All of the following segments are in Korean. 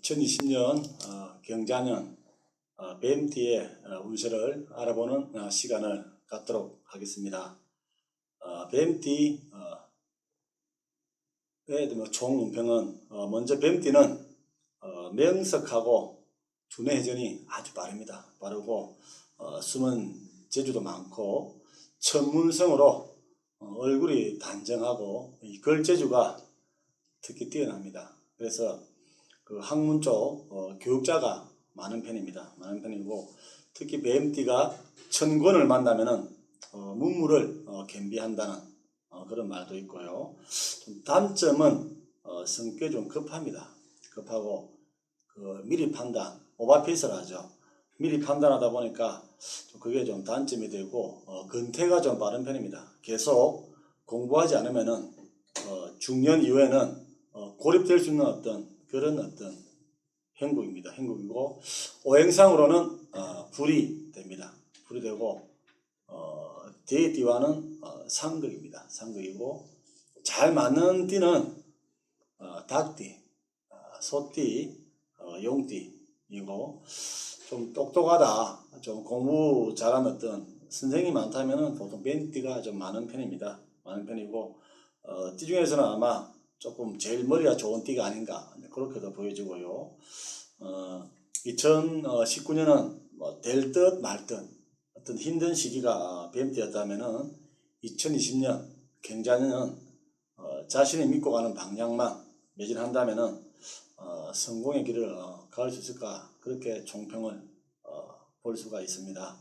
2020년 경자년 뱀띠의 운세를 알아보는 시간을 갖도록 하겠습니다. 뱀띠의 총 운평은 먼저 뱀띠는 명석하고 두뇌 회전이 아주 빠르고 숨은 재주도 많고 천문성으로 얼굴이 단정하고 글재주가 특히 뛰어납니다. 그래서 그 학문 쪽 교육자가 많은 편이고 특히 뱀띠가 천권을 만나면은 문무를 겸비한다는 그런 말도 있고요. 단점은 성격이 좀 급하고 미리 판단, 오버페이스를 하죠. 미리 판단하다 보니까 그게 좀 단점이 되고 근태가 좀 빠른 편입니다. 계속 공부하지 않으면은 중년 이후에는 고립될 수 있는 그런 행국입니다. 행국이고 오행상으로는 불이 됩니다. 불이 되고 대띠와는 상극입니다. 상극이고 잘 맞는 띠는 닭띠, 소띠, 용띠이고 좀 똑똑하다, 좀 공부 잘하는 선생님이 많다면은 보통 뱀띠가 좀 많은 편입니다. 많은 편이고 띠 중에서는 아마 조금 제일 머리가 좋은 띠가 아닌가 그렇게도 보여지고요. 2019년은 될 듯 말 듯 어떤 힘든 시기가 뱀띠였다면은 2020년 경자년은 자신이 믿고 가는 방향만 매진한다면은 성공의 길을 갈 수 있을까 그렇게 총평을 볼 수가 있습니다.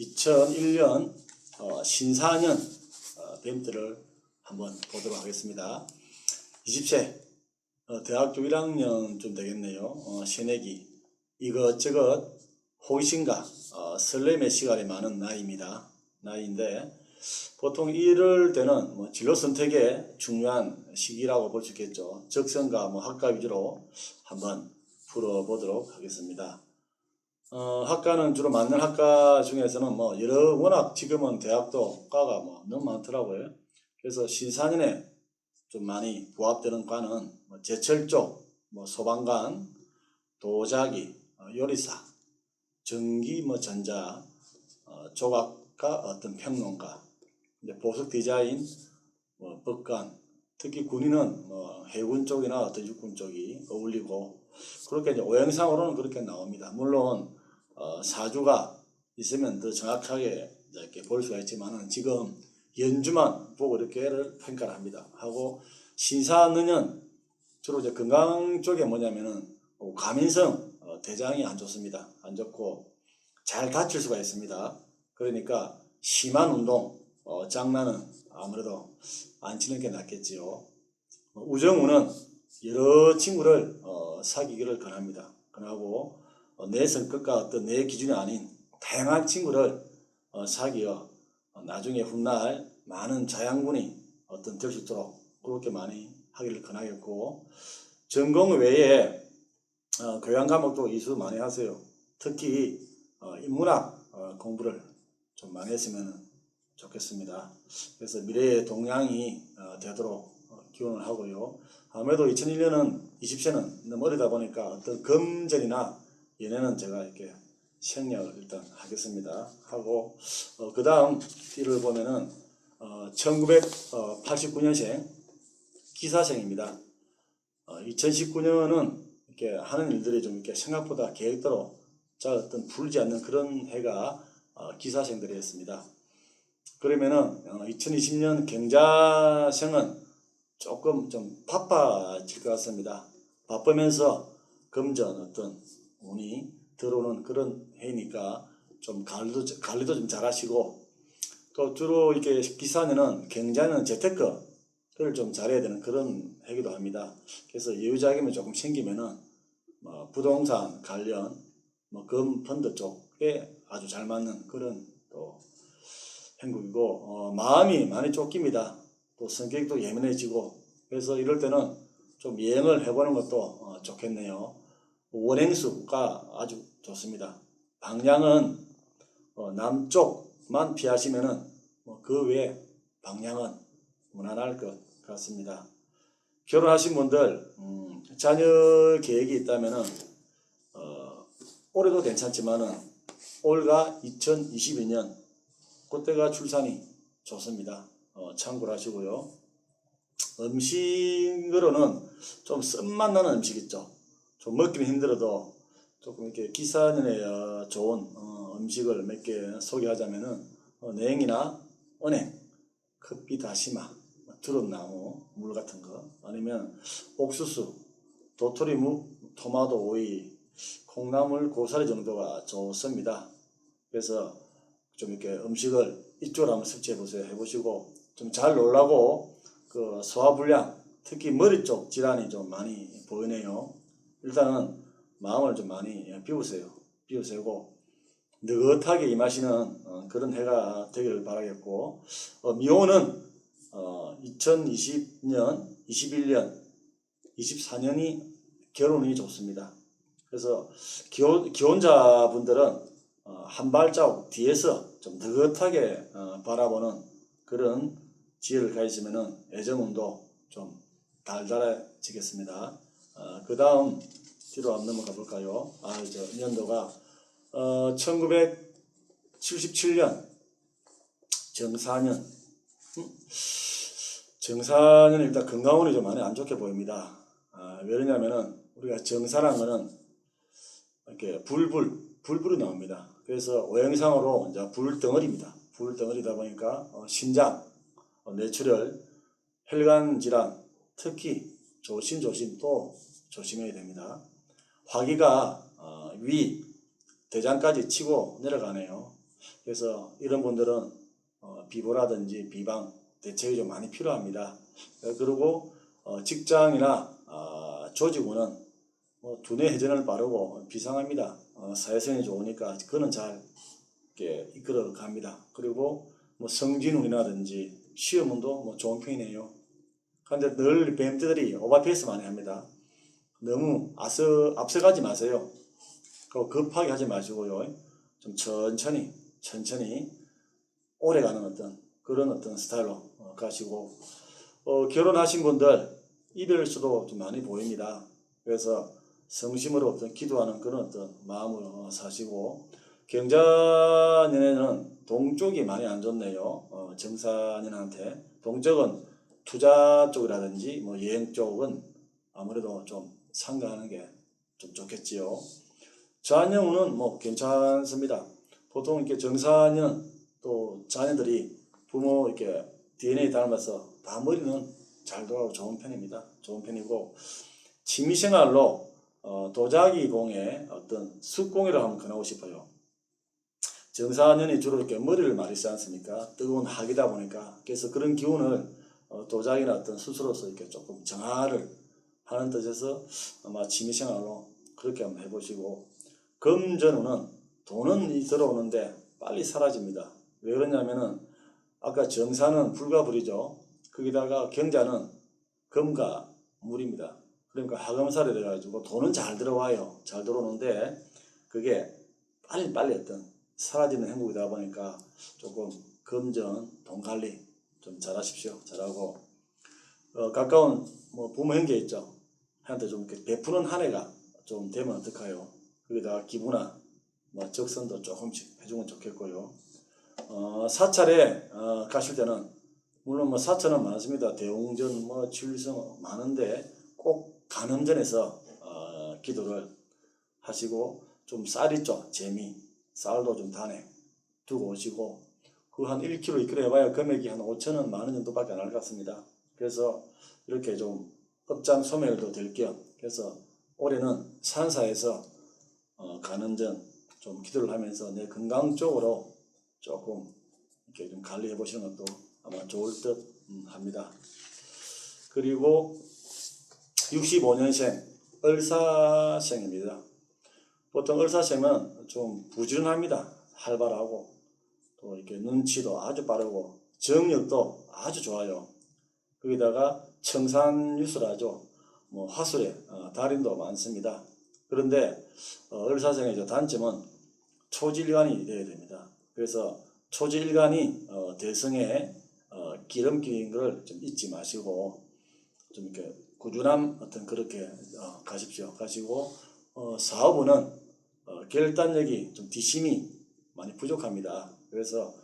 2001년 신사년 뱀띠를 한번 보도록 하겠습니다. 20세 대학교 1학년쯤 되겠네요. 새내기 이것저것 호기심과 설렘의 시간이 많은 나이인데 보통 이럴 때는 진로 선택의 중요한 시기라고 볼 수 있겠죠. 적성과 학과 위주로 한번 풀어보도록 하겠습니다. 학과는 주로 맞는 학과 중에서는 워낙 지금은 대학도 과가 너무 많더라고요. 그래서 신사년에 좀 많이 부합되는 과는 제철 쪽, 소방관, 도자기, 요리사, 전기, 전자, 조각가, 어떤 평론가, 보석 디자인, 법관, 특히 군인은 해군 쪽이나 어떤 육군 쪽이 어울리고 그렇게 이제 오행상으로는 그렇게 나옵니다. 물론 사주가 있으면 더 정확하게 이렇게 볼 수가 있지만은 지금 연주만 보고 이렇게를 평가를 합니다. 하고 신사는 주로 이제 건강 쪽에 뭐냐면은 과민성 대장이 안 좋습니다. 안 좋고 잘 다칠 수가 있습니다. 그러니까 심한 운동, 장난은 아무래도 안 치는 게 낫겠지요. 우정운은 여러 친구를 사귀기를 권합니다. 권하고 내 성격과 어떤 내 기준이 아닌 다양한 친구를 사귀어 나중에 훗날 많은 자양분이 될 수 있도록 그렇게 많이 하기를 권하겠고 전공 외에 교양 과목도 이수 많이 하세요. 특히 인문학 공부를 좀 많이 했으면 좋겠습니다. 그래서 미래의 동향이 되도록 기원을 하고요. 아무래도 2001년은 20세는 너무 어리다 보니까 어떤 금전이나 연애는 제가 이렇게 생략을 일단 하겠습니다. 하고 그 다음 띠를 보면은 1989년생 기사생입니다. 2019년은 이렇게 하는 일들이 좀 이렇게 생각보다 계획대로 잘 어떤 풀지 않는 그런 해가 기사생들이었습니다. 그러면은 2020년 경자생은 조금 좀 바빠질 것 같습니다. 바쁘면서 금전 어떤 운이 들어오는 그런 해니까 좀 관리도 좀 잘하시고 또 주로 이렇게 기사년은 경자는 재테크를 좀 잘해야 되는 그런 해기도 합니다. 그래서 여유자금이 조금 생기면은 부동산 관련 금 펀드 쪽에 아주 잘 맞는 그런 또 행국이고 마음이 많이 쫓깁니다. 또 성격도 예민해지고 그래서 이럴 때는 좀 여행을 해보는 것도 좋겠네요. 원행수가 아주 좋습니다. 방향은 남쪽만 피하시면은 그 외에 방향은 무난할 것 같습니다. 결혼하신 분들 자녀 계획이 있다면은 올해도 괜찮지만은 올가 2022년 그때가 출산이 좋습니다. 참고를 하시고요. 음식으로는 좀 쓴맛 나는 음식 있죠. 좀 먹기는 힘들어도 조금 이렇게 기사년에 좋은 음식을 몇 개 소개하자면은 냉이나 은행, 커피 다시마, 두릅나무, 물 같은 거, 아니면 옥수수, 도토리묵, 토마토, 오이, 콩나물, 고사리 정도가 좋습니다. 그래서 좀 이렇게 음식을 이쪽으로 한번 섭취해 보세요. 해보시고 좀 잘 놀라고 그 소화불량, 특히 머리 쪽 질환이 좀 많이 보이네요. 일단은 마음을 좀 많이 비우세요. 비우세고 느긋하게 임하시는 그런 해가 되기를 바라겠고, 미혼은 2020년, 21년, 24년이 결혼이 좋습니다. 그래서 기혼자분들은 한 발자국 뒤에서 좀 느긋하게 바라보는 그런 지혜를 가지시면은 애정운도 좀 달달해지겠습니다. 그 다음 뒤로 한번 넘어가 볼까요? 연도가 1977년 정사년. 정사년은 일단 건강운이 좀 많이 안 좋게 보입니다. 왜냐면은 우리가 정사란 거는 이렇게 불불이 나옵니다. 그래서 오행상으로 이제 불덩어리입니다. 불덩어리다 보니까 심장, 뇌출혈, 혈관 질환, 특히 조심 또 조심해야 됩니다. 화기가 위, 대장까지 치고 내려가네요. 그래서 이런 분들은 비보라든지 비방 대책이 좀 많이 필요합니다. 그리고 직장이나 조직원은 두뇌 회전을 바르고 비상합니다. 사회성이 좋으니까 그거는 잘 이렇게 이끌어 갑니다. 그리고 성진운이라든지 시험운도 좋은 편이네요. 그런데 늘 뱀들이 오버페이스 많이 합니다. 너무 앞서가지 마세요. 급하게 하지 마시고요. 좀 천천히 오래가는 그런 스타일로 가시고, 결혼하신 분들 이별수도 좀 많이 보입니다. 그래서 성심으로 기도하는 그런 마음을 사시고, 경자년에는 동쪽이 많이 안 좋네요. 정사년한테. 동쪽은 투자 쪽이라든지 여행 쪽은 아무래도 좀 상가하는 게 좀 좋겠지요. 자녀운은 괜찮습니다. 보통 이렇게 정사년 또 자녀들이 부모 이렇게 DNA 닮아서 다 머리는 잘 돌아가고 좋은 편입니다. 좋은 편이고, 취미생활로 도자기공예 숯공예를 한번 권하고 싶어요. 정사년이 주로 이렇게 머리를 많이 쓰지 않습니까? 뜨거운 학이다 보니까. 그래서 그런 기운을 도자기나 숯으로서 이렇게 조금 정화를 하는 뜻에서 아마 취미생활로 그렇게 한번 해보시고, 금전운은 돈은 들어오는데 빨리 사라집니다. 왜 그러냐면은 아까 정사는 불과 불이죠. 거기다가 경자는 금과 물입니다. 그러니까 화금살이 돼가지고 돈은 잘 들어와요. 잘 들어오는데 그게 빨리 사라지는 행복이다 보니까 조금 금전, 돈 관리 좀 잘하십시오. 잘하고, 가까운 부모 형제 있죠. 한테 좀 이렇게 베푸는 한 해가 좀 되면 어떡해요. 거기다가 기부나 적선도 조금씩 해주면 좋겠고요. 사찰에 가실 때는 물론 사찰은 많습니다. 대웅전, 칠성 많은데 꼭 간음전에서 기도를 하시고, 좀 쌀 있죠. 재미 쌀도 좀 단에 두고 오시고, 그 한 1kg 2kg 해봐야 금액이 한 5,000원, 10,000원 정도밖에 안 할 것 같습니다. 그래서 이렇게 좀 업장 소멸도 될 겸, 그래서 올해는 산사에서 간음전 좀 기도를 하면서 내 건강 쪽으로 조금 이렇게 좀 관리해 보시는 것도 아마 좋을 듯 합니다. 그리고 65년생 을사생입니다. 보통 을사생은 좀 부지런합니다. 활발하고 또 이렇게 눈치도 아주 빠르고 정력도 아주 좋아요. 거기다가 청산유술하죠. 화술에 달인도 많습니다. 그런데 을사생의 단점은 초지일간이 되어야 됩니다. 그래서 초지일간이 대성에 기름기인 걸 좀 잊지 마시고 좀 이렇게 꾸준함 어떤 그렇게 가십시오. 가시고 사업은 결단력이 좀 뒷심이 많이 부족합니다. 그래서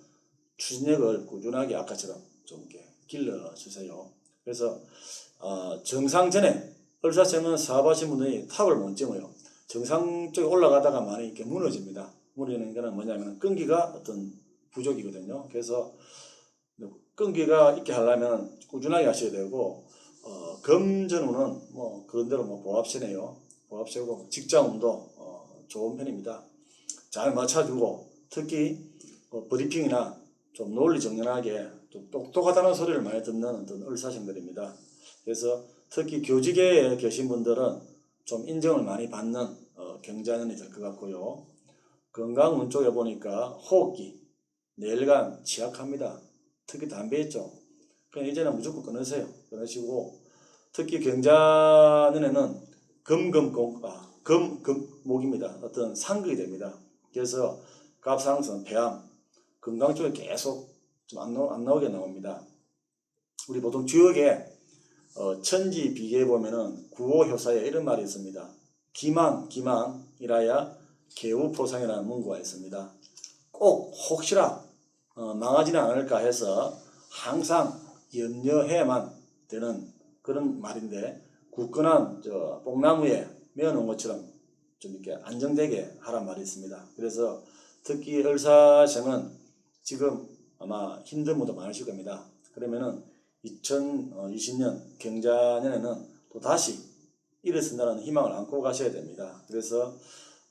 추진력을 꾸준하게 아까처럼 좀 이렇게 길러주세요. 그래서 정상 전에 을사생은 사업하신 분들이 탑을 못 찍어요. 정상 쪽에 올라가다가 많이 이렇게 무너집니다. 무너지는 거는 뭐냐면 끈기가 어떤 부족이거든요. 그래서 끈기가 있게 하려면 꾸준하게 하셔야 되고 금전운은 뭐 그런대로 뭐 보합세네요. 보합세고 직장운도 좋은 편입니다. 잘 맞춰주고 특히 브리핑이나 좀 논리정연하게 좀 똑똑하다는 소리를 많이 듣는 어떤 을사생들입니다. 그래서 특히 교직에 계신 분들은 좀 인정을 많이 받는 경자년이 될 것 같고요. 건강운 쪽에 보니까 호흡기, 뇌혈관 취약합니다. 특히 담배 있죠. 그냥 이제는 무조건 끊으세요. 끊으시고 특히 경자년에는 금목입니다. 어떤 상극이 됩니다. 그래서 갑상선, 폐암, 건강 쪽에 계속 좀 안 나오게 나옵니다. 우리 보통 주역에 천지 비계에 보면은 구호효사에 이런 말이 있습니다. 기망이라야 개우포상이라는 문구가 있습니다. 꼭 혹시나 망하지는 않을까 해서 항상 염려해야만 되는 그런 말인데 굳건한 뽕나무에 메어놓은 것처럼 좀 이렇게 안정되게 하란 말이 있습니다. 그래서 특히 을사생은 지금 아마 힘든 분도 많으실 겁니다. 그러면은 2020년 경자년에는 또 다시 일어선다는 희망을 안고 가셔야 됩니다. 그래서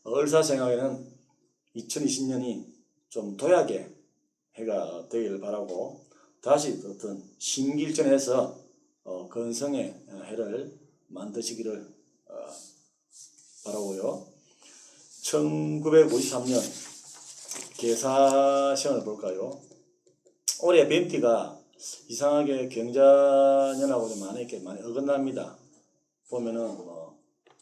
을사생에는 2020년이 좀 도약의 해가 되기를 바라고 다시 어떤 신길전해서 건성의 해를 만드시기를 바라고요. 1953년 계사생을 볼까요? 올해 뱀띠가 이상하게 경자년하고 좀 많이 어긋납니다. 보면은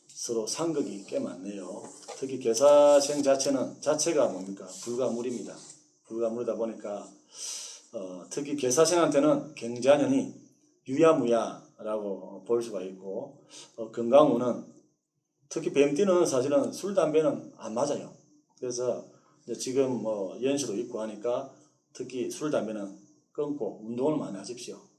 서로 상극이 꽤 많네요. 특히 계사생 자체가 뭡니까? 불가물입니다. 불가물이다 보니까 특히 계사생한테는 경자년이 유야무야라고 볼 수가 있고 건강운은 특히 뱀띠는 사실은 술 담배는 안 맞아요. 그래서 지금 연시도 있고 하니까 특히 술 담배는 끊고 운동을 많이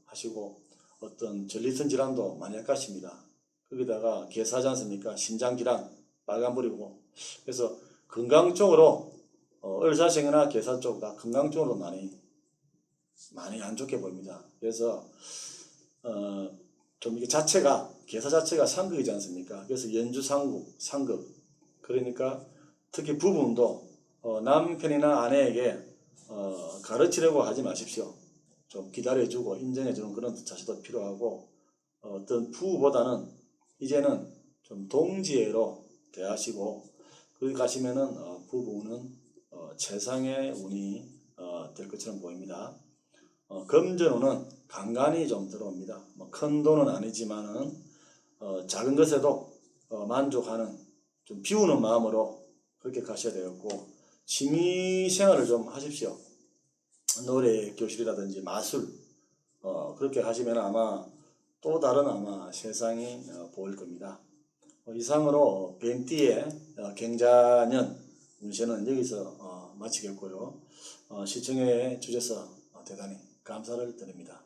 하시고 어떤 전립선 질환도 많이 약하십니다. 거기다가 계사지 않습니까? 신장 질환 빨간불이고 그래서 건강 쪽으로 을사생이나 계사 쪽 다 건강 쪽으로 많이 안 좋게 보입니다. 그래서 좀 이게 계사 자체가 상극이지 않습니까? 그래서 연주 상극 그러니까 특히 부부도 남편이나 아내에게 가르치려고 하지 마십시오. 좀 기다려주고 인정해주는 그런 자세도 필요하고 어떤 부부보다는 이제는 좀 동지애로 대하시고 거기 가시면은 부부는 최상의 운이 될 것처럼 보입니다. 금전운은 간간히 좀 들어옵니다. 큰 돈은 아니지만은 작은 것에도 만족하는 좀 비우는 마음으로 그렇게 가셔야 되겠고 취미 생활을 좀 하십시오. 노래 교실이라든지 마술 그렇게 하시면 아마 또 다른 세상이 보일 겁니다. 이상으로 뱀띠의 경자년 운세는 여기서 마치겠고요. 시청해 주셔서 대단히 감사를 드립니다.